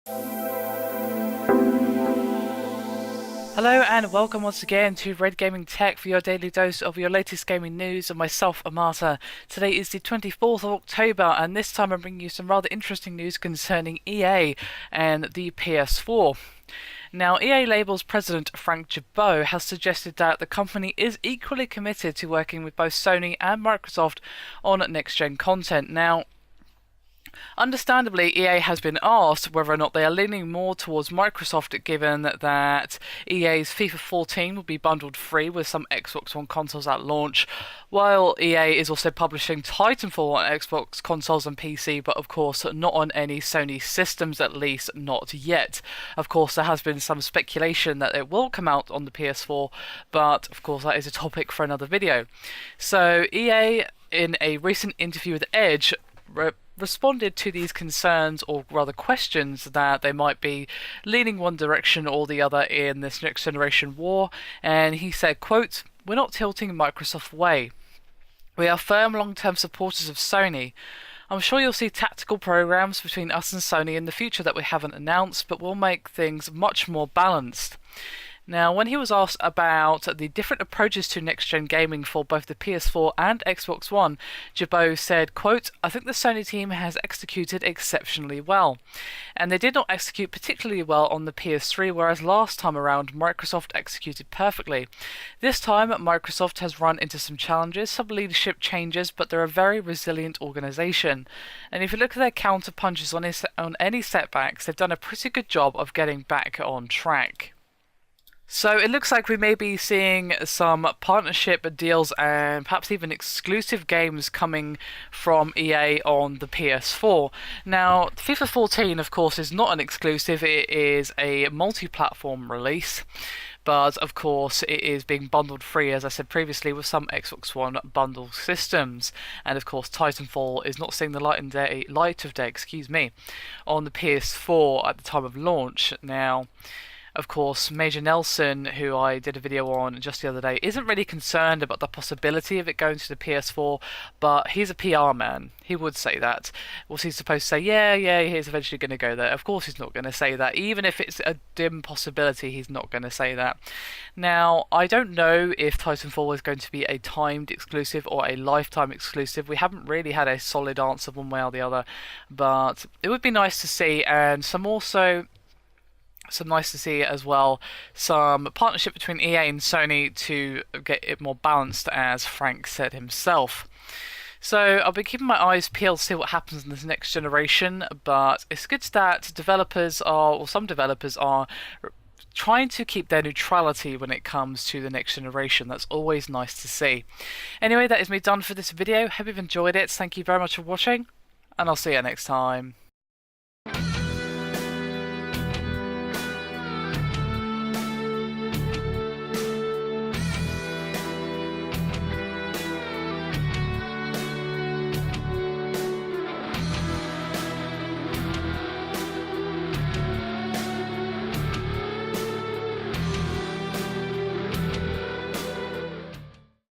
Hello and welcome once again to Red Gaming Tech for your daily dose of your latest gaming news and myself, Amata. Today is the 24th of October and this time I'm bringing you some rather interesting news concerning EA and the PS4. Now, EA Label's president Frank Gibeau has suggested that the company is equally committed to working with both Sony and Microsoft on next-gen content. Now, understandably, EA has been asked whether or not they are leaning more towards Microsoft, given that EA's FIFA 14 will be bundled free with some Xbox One consoles at launch, while EA is also publishing Titanfall on Xbox consoles and PC, but of course not on any Sony systems, at least not yet. Of course, there has been some speculation that it will come out on the PS4, but of course that is a topic for another video. So EA, in a recent interview with Edge, responded to these concerns, or rather questions, that they might be leaning one direction or the other in this next generation war, and he said, quote, "We're not tilting Microsoft away. We are firm long-term supporters of Sony. I'm sure you'll see tactical programs between us and Sony in the future that we haven't announced, but we'll make things much more balanced." Now, when he was asked about the different approaches to next-gen gaming for both the PS4 and Xbox One, Gibeau said, quote, "I think the Sony team has executed exceptionally well. And they did not execute particularly well on the PS3, whereas last time around Microsoft executed perfectly. This time, Microsoft has run into some challenges, some leadership changes, but they're a very resilient organisation. And if you look at their counter-punches on any setbacks, they've done a pretty good job of getting back on track." So it looks like we may be seeing some partnership deals and perhaps even exclusive games coming from EA on the PS4. Now, FIFA 14, of course, is not an exclusive. It is a multi-platform release. But, of course, it is being bundled free, as I said previously, with some Xbox One bundle systems. And, of course, Titanfall is not seeing the light of day, on the PS4 at the time of launch. Now, of course, Major Nelson, who I did a video on just the other day, isn't really concerned about the possibility of it going to the PS4, but he's a PR man. He would say that. Was he supposed to say, yeah, he's eventually going to go there? Of course he's not going to say that. Even if it's a dim possibility, he's not going to say that. Now, I don't know if Titanfall is going to be a timed exclusive or a lifetime exclusive. We haven't really had a solid answer one way or the other, but it would be nice to see, and some nice to see as well, some partnership between EA and Sony to get it more balanced, as Frank said himself. So I'll be keeping my eyes peeled to see what happens in this next generation, but it's good that some developers are trying to keep their neutrality when it comes to the next generation. That's always nice to see. Anyway, that is me done for this video. Hope you've enjoyed it. Thank you very much for watching, and I'll see you next time.